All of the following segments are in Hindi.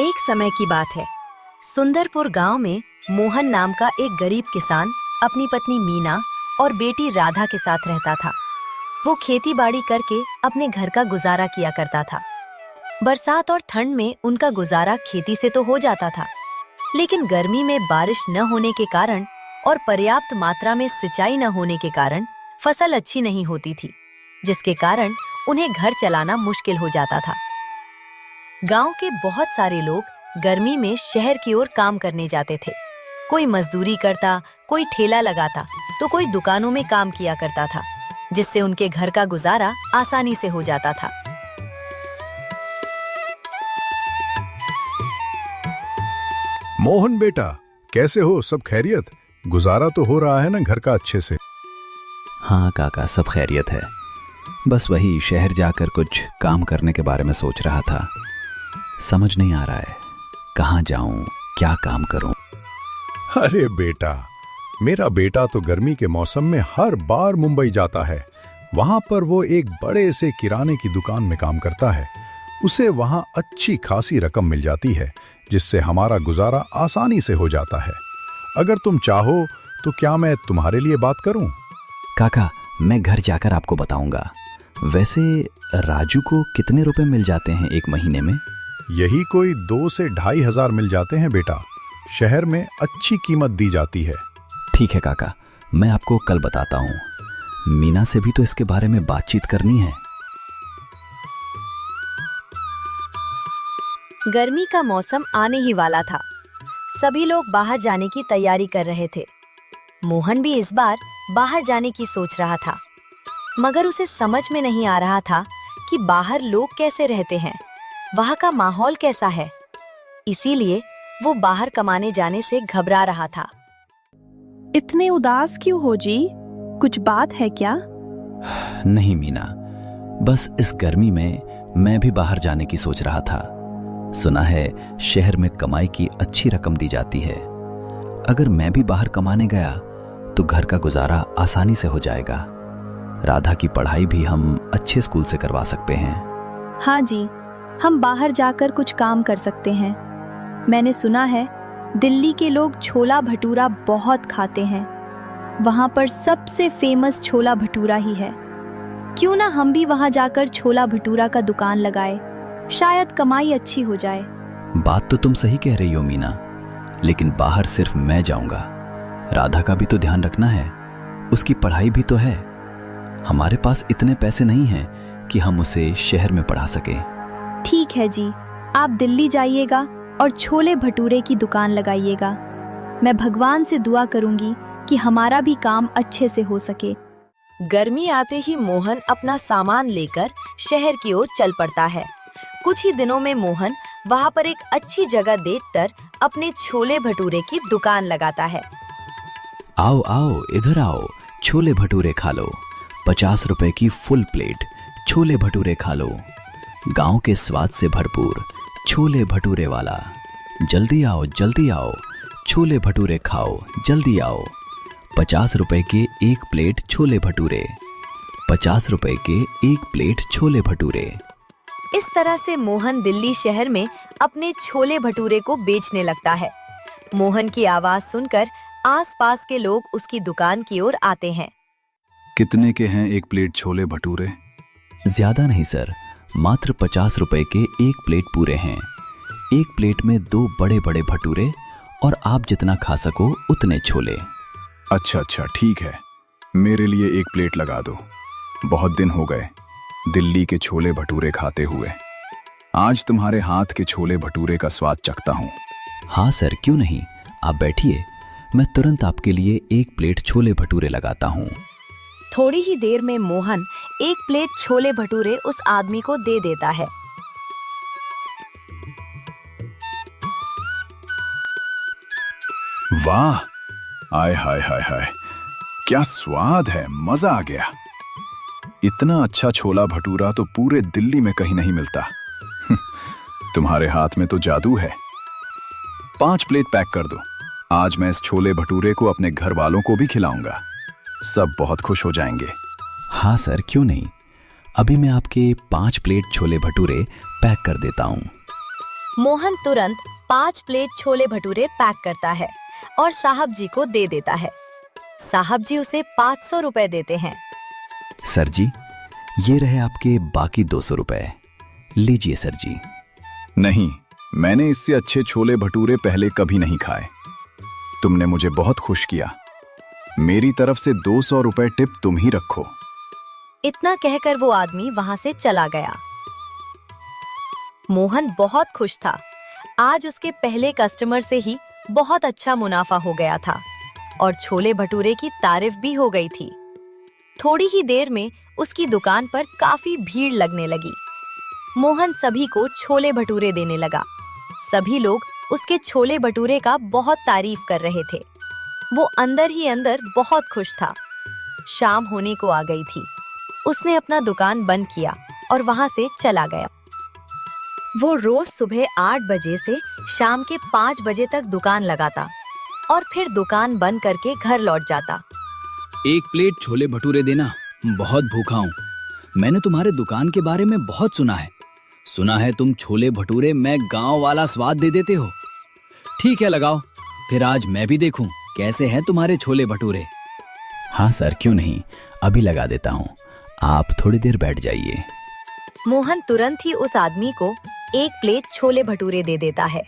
एक समय की बात है। सुंदरपुर गांव में मोहन नाम का एक गरीब किसान अपनी पत्नी मीना और बेटी राधा के साथ रहता था। वो खेती बाड़ी करके अपने घर का गुजारा किया करता था। बरसात और ठंड में उनका गुजारा खेती से तो हो जाता था, लेकिन गर्मी में बारिश न होने के कारण और पर्याप्त मात्रा में सिंचाई न होने के कारण फसल अच्छी नहीं होती थी, जिसके कारण उन्हें घर चलाना मुश्किल हो जाता था। गांव के बहुत सारे लोग गर्मी में शहर की ओर काम करने जाते थे। कोई मजदूरी करता, कोई ठेला लगाता, तो कोई दुकानों में काम किया करता था, जिससे उनके घर का गुजारा आसानी से हो जाता था। मोहन बेटा, कैसे हो? सब खैरियत? गुजारा तो हो रहा है ना घर का अच्छे से? हाँ काका, सब खैरियत है। बस वही शहर जाकर कुछ काम करने के बारे में सोच रहा था। समझ नहीं आ रहा है कहाँ जाऊं, क्या काम करूं। अरे बेटा, मेरा बेटा तो गर्मी के मौसम में हर बार मुंबई जाता है। वहां पर वो एक बड़े से किराने की दुकान में काम करता है। उसे वहां अच्छी खासी रकम मिल जाती है, जिससे हमारा गुजारा आसानी से हो जाता है। अगर तुम चाहो तो क्या मैं तुम्हारे लिए बात करूं? काका, मैं घर जाकर आपको बताऊंगा। वैसे राजू को कितने रुपए मिल जाते हैं एक महीने में? यही कोई 2 से 2,500 मिल जाते हैं बेटा। शहर में अच्छी कीमत दी जाती है। ठीक है काका, मैं आपको कल बताता हूँ। मीना से भी तो इसके बारे में बातचीत करनी है। गर्मी का मौसम आने ही वाला था। सभी लोग बाहर जाने की तैयारी कर रहे थे। मोहन भी इस बार बाहर जाने की सोच रहा था, मगर उसे समझ में नहीं आ रहा था कि बाहर लोग कैसे रहते हैं, वहाँ का माहौल कैसा है। इसीलिए वो बाहर कमाने जाने से घबरा रहा था। इतने उदास क्यों हो जी? कुछ बात है क्या? नहीं मीना, बस इस गर्मी में मैं भी बाहर जाने की सोच रहा था। सुना है शहर में कमाई की अच्छी रकम दी जाती है। अगर मैं भी बाहर कमाने गया तो घर का गुजारा आसानी से हो जाएगा। राधा की पढ़ाई भी हम अच्छे स्कूल से करवा सकते हैं। हाँ जी, हम बाहर जाकर कुछ काम कर सकते हैं। मैंने सुना है दिल्ली के लोग छोला भटूरा बहुत खाते हैं। वहाँ पर सबसे फेमस छोला भटूरा ही है। क्यों ना हम भी वहाँ जाकर छोला भटूरा का दुकान लगाए, शायद कमाई अच्छी हो जाए। बात तो तुम सही कह रही हो मीना, लेकिन बाहर सिर्फ मैं जाऊंगा। राधा का भी तो ध्यान रखना है, उसकी पढ़ाई भी तो है। हमारे पास इतने पैसे नहीं हैं कि हम उसे शहर में पढ़ा सके। ठीक है जी, आप दिल्ली जाइएगा और छोले भटूरे की दुकान लगाइएगा। मैं भगवान से दुआ करूंगी कि हमारा भी काम अच्छे से हो सके। गर्मी आते ही मोहन अपना सामान लेकर शहर की ओर चल पड़ता है। कुछ ही दिनों में मोहन वहाँ पर एक अच्छी जगह देखकर अपने छोले भटूरे की दुकान लगाता है। आओ आओ, इधर आओ, छोले भटूरे खा लो। 50 रुपए की फुल प्लेट छोले भटूरे खा लो। गांव के स्वाद से भरपूर छोले भटूरे वाला। जल्दी आओ, छोले भटूरे खाओ, जल्दी आओ। 50 रुपए के एक प्लेट छोले भटूरे। 50 रुपए के एक प्लेट छोले भटूरे। इस तरह से मोहन दिल्ली शहर में अपने छोले भटूरे को बेचने लगता है। मोहन की आवाज सुनकर आसपास के लोग उसकी दुकान की ओर आते हैं। कितने के हैं एक प्लेट छोले भटूरे? ज्यादा नहीं सर, मात्र 50 रुपए के एक प्लेट पूरे हैं। एक प्लेट में 2 बड़े बड़े भटूरे और आप जितना खा सको उतने छोले। अच्छा, ठीक है। मेरे लिए एक प्लेट लगा दो। बहुत दिन हो गए दिल्ली के छोले भटूरे खाते हुए। आज तुम्हारे हाथ के छोले भटूरे का स्वाद चखता हूँ। हाँ सर, क्यों नहीं, आप बैठिए, मैं तुरंत आपके लिए एक प्लेट छोले भटूरे लगाता हूँ। थोड़ी ही देर में मोहन एक प्लेट छोले भटूरे उस आदमी को दे देता है। वाह, आय हाय हाय हाय, क्या स्वाद है, मजा आ गया। इतना अच्छा छोला भटूरा तो पूरे दिल्ली में कहीं नहीं मिलता। तुम्हारे हाथ में तो जादू है। 5 प्लेट पैक कर दो। आज मैं इस छोले भटूरे को अपने घर वालों को भी खिलाऊंगा। सब बहुत खुश हो जाएंगे। हाँ सर, क्यों नहीं, अभी मैं आपके 5 प्लेट छोले भटूरे पैक कर देता हूँ। मोहन तुरंत 5 प्लेट छोले भटूरे पैक करता है और साहब जी को दे देता है। साहब जी उसे 500 रुपए देते हैं। सर जी, ये रहे आपके बाकी 200 रुपए। लीजिए सर जी। नहीं, मैंने इससे अच्छे छोले भटूरे पहले कभी नहीं खाए। तुमने मुझे बहुत खुश किया। मेरी तरफ से 200 रुपए टिप तुम ही रखो। इतना कहकर वो आदमी वहां से चला गया। मोहन बहुत खुश था। आज उसके पहले कस्टमर से ही बहुत अच्छा मुनाफा हो गया था और छोले भटूरे की तारीफ भी हो गई थी। थोड़ी ही देर में उसकी दुकान पर काफी भीड़ लगने लगी। मोहन सभी को छोले भटूरे देने लगा। सभी लोग उसके छोले भटूरे का बहुत तारीफ कर रहे थे। वो अंदर ही अंदर बहुत खुश था। शाम होने को आ गई थी। उसने अपना दुकान बंद किया और वहां से चला गया। वो रोज सुबह 8 बजे से शाम के 5 बजे तक दुकान लगाता और फिर दुकान बंद करके घर लौट जाता। 1 प्लेट छोले भटूरे देना, बहुत भूखा हूँ। मैंने तुम्हारे दुकान के बारे में बहुत सुना है। सुना है तुम छोले भटूरे में गांव वाला स्वाद दे देते हो। ठीक है, लगाओ। फिर आज मैं भी देखूं कैसे हैं तुम्हारे छोले भटूरे। हाँ सर, क्यों नहीं, अभी लगा देता हूँ। आप थोड़ी देर बैठ जाइए। मोहन तुरंत ही उस आदमी को 1 प्लेट छोले भटूरे दे देता है।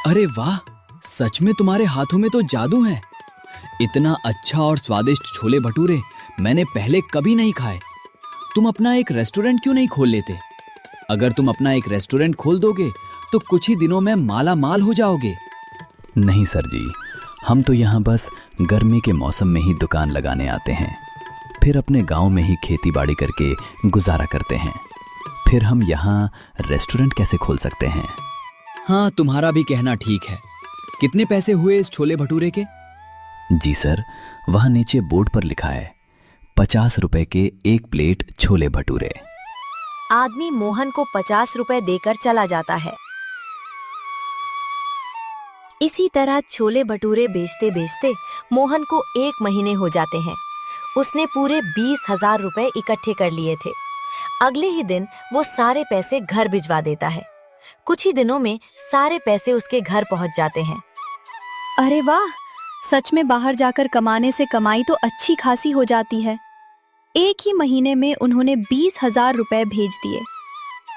अरे वाह, सच में तुम्हारे हाथों में तो जादू है। इतना अच्छा और स्वादिष्ट छोले भटूरे मैंने पहले कभी नहीं खाए। तुम अपना एक रेस्टोरेंट क्यों नहीं खोल लेते? अगर तुम अपना एक रेस्टोरेंट खोल दोगे तो कुछ ही दिनों में माला माल हो जाओगे। नहीं सर जी, हम तो यहाँ बस गर्मी के मौसम में ही दुकान लगाने आते हैं, फिर अपने गांव में ही खेती बाड़ी करके गुजारा करते हैं। फिर हम यहाँ रेस्टोरेंट कैसे खोल सकते हैं? हाँ, तुम्हारा भी कहना ठीक है। कितने पैसे हुए इस छोले भटूरे के? जी सर, वहाँ नीचे बोर्ड पर लिखा है 50 रुपए के 1 प्लेट छोले भटूरे। आदमी मोहन को 50 रुपए देकर चला जाता है। इसी तरह छोले भटूरे बेचते बेचते मोहन को 1 महीने हो जाते हैं। उसने पूरे 20,000 रुपए इकट्ठे कर लिए थे। अगले ही दिन वो सारे पैसे घर भिजवा देता है। कुछ ही दिनों में सारे पैसे उसके घर पहुंच जाते हैं। अरे वाह, सच में बाहर जाकर कमाने से कमाई तो अच्छी खासी हो जाती है। 1 ही महीने में उन्होंने 20,000 रुपए भेज दिए।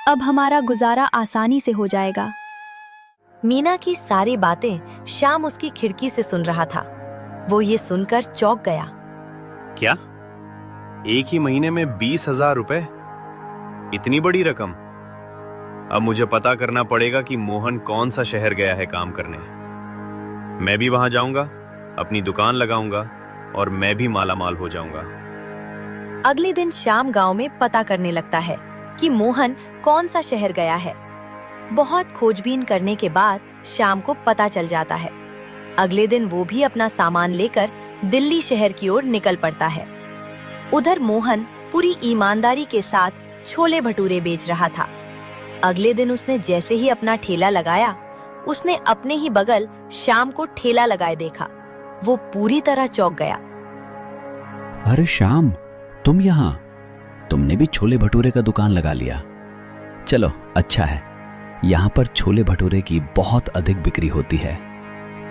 अब हमारा गुजारा आसानी से हो जाएगा। मीना की सारी बातें श्याम उसकी खिड़की से सुन रहा था। वो ये सुनकर चौंक गया। क्या? 1 ही महीने में 20,000 रुपए? इतनी बड़ी रकम? अब मुझे पता करना पड़ेगा कि मोहन कौन सा शहर गया है काम करने। मैं भी वहां जाऊंगा, अपनी दुकान लगाऊंगा और मैं भी माला माल हो जाऊंगा। अगले दिन श्याम गांव में पता करने लगता है कि मोहन कौन सा शहर गया है। बहुत खोजबीन करने के बाद श्याम को पता चल जाता है। अगले दिन वो भी अपना सामान लेकर दिल्ली शहर की ओर निकल पड़ता है। उधर मोहन पूरी ईमानदारी के साथ छोले भटूरे बेच रहा था। अगले दिन उसने जैसे ही अपना ठेला लगाया, उसने अपने ही बगल श्याम को ठेला लगाए देखा। वो पूरी तरह चौंक गया। अरे श्याम, तुम यहाँ? तुमने भी छोले भटूरे का दुकान लगा लिया। चलो अच्छा है, यहाँ पर छोले भटूरे की बहुत अधिक बिक्री होती है।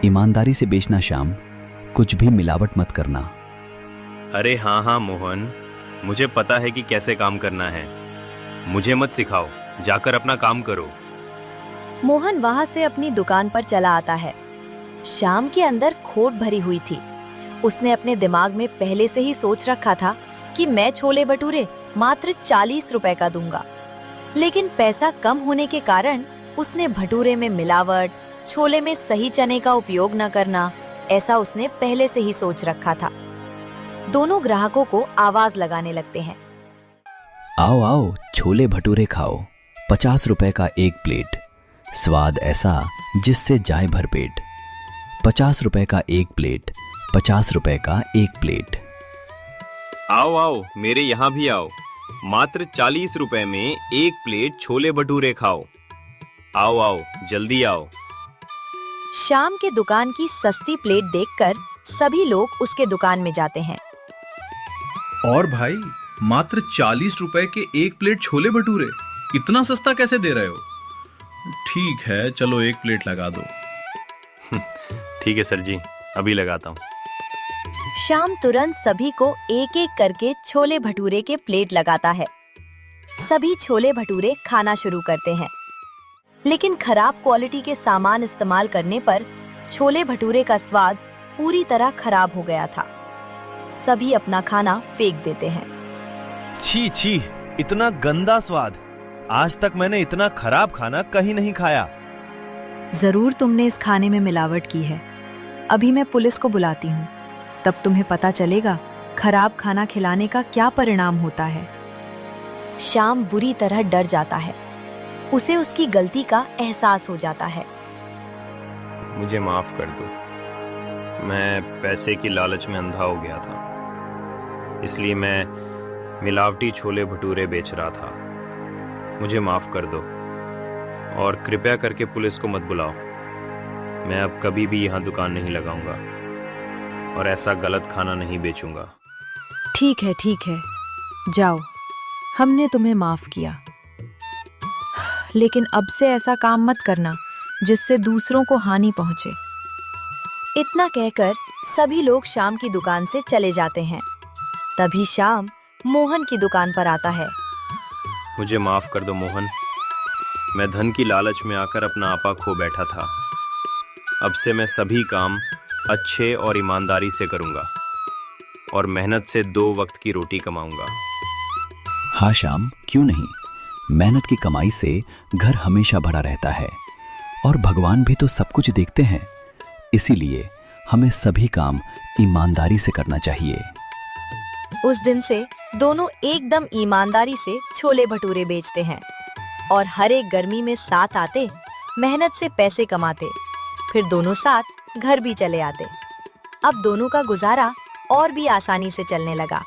ईमानदारी से बेचना श्याम, कुछ भी मिलावट मत करना। अरे हाँ हाँ मोहन, मुझे पता है कि कैसे काम करना है। मुझे मत सिखाओ, जाकर अपना काम करो। मोहन वहां से अपनी दुकान पर चला आता है। श्याम के अंदर खोट भरी हुई थी। उसने अपने दिमाग में पहले से ही सोच रखा था कि मैं छोले भटूरे मात्र 40 रुपए का दूंगा, लेकिन पैसा कम होने के कारण उसने भटूरे में मिलावट, छोले में सही चने का उपयोग न करना, ऐसा उसने पहले से ही सोच रखा था। दोनों ग्राहकों को आवाज लगाने लगते हैं। आओ आओ, छोले भटूरे खाओ, 50 रुपए का 1 प्लेट। स्वाद ऐसा जिससे जाए भरपेट। 50 रुपए का 1 प्लेट, 50 रुपए का 1 प्लेट। आओ आओ, मेरे यहाँ भी आओ। मात्र 40 रुपए में 1 प्लेट छोले भटूरे खाओ। आओ आओ, जल्दी आओ। श्याम के दुकान की सस्ती प्लेट देखकर सभी लोग उसके दुकान में जाते हैं। और भाई, मात्र 40 रुपए के एक प्लेट छोले भटूरे, इतना सस्ता कैसे दे रहे हो? ठीक है, चलो एक प्लेट लगा दो। ठीक है सर जी, अभी लगाता हूँ। श्याम तुरंत सभी को एक एक करके छोले भटूरे के प्लेट लगाता है। सभी छोले भटूरे खाना शुरू करते हैं, लेकिन खराब क्वालिटी के सामान इस्तेमाल करने पर छोले भटूरे का स्वाद पूरी तरह खराब हो गया था। सभी अपना खाना फेंक देते हैं। छी छी, इतना गंदा स्वाद! आज तक मैंने इतना खराब खाना कहीं नहीं खाया। जरूर तुमने इस खाने में मिलावट की है। अभी मैं पुलिस को बुलाती हूँ, तब तुम्हें पता चलेगा खराब खाना खिलाने का क्या परिणाम होता है। श्याम बुरी तरह डर जाता है। उसे उसकी गलती का एहसास हो जाता है। मुझे माफ कर दो। मैं पैसे की लालच में अंधा हो गया था, इसलिए मैं मिलावटी छोले भटूरे बेच रहा था। मुझे माफ कर दो और कृपया करके पुलिस को मत बुलाओ। मैं अब कभी भी यहाँ दुकान नहीं लगाऊंगा और ऐसा गलत खाना नहीं बेचूंगा। ठीक है, जाओ, हमने तुम्हें माफ किया। लेकिन अब से ऐसा काम मत करना जिससे दूसरों को हानि पहुंचे। इतना कहकर सभी लोग श्याम की दुकान से चले जाते हैं। तभी श्याम मोहन की दुकान पर आता है। मुझे माफ कर दो मोहन, मैं धन की लालच में आकर अपना आपा खो बैठा था। अब से मैं सभी काम अच्छे और ईमानदारी से करूंगा और मेहनत से 2 वक्त की रोटी कमाऊंगा। हाँ श्याम, क्यों नहीं। मेहनत की कमाई से घर हमेशा भरा रहता है और भगवान भी तो सब कुछ देखते हैं। इसीलिए हमें सभी काम ईमानदारी से करना चाहिए। उस दिन से दोनों एकदम ईमानदारी से छोले भटूरे बेचते हैं और हर एक गर्मी में साथ आते, मेहनत से पैसे कमाते, फिर दोनों साथ घर भी चले आते। अब दोनों का गुजारा और भी आसानी से चलने लगा।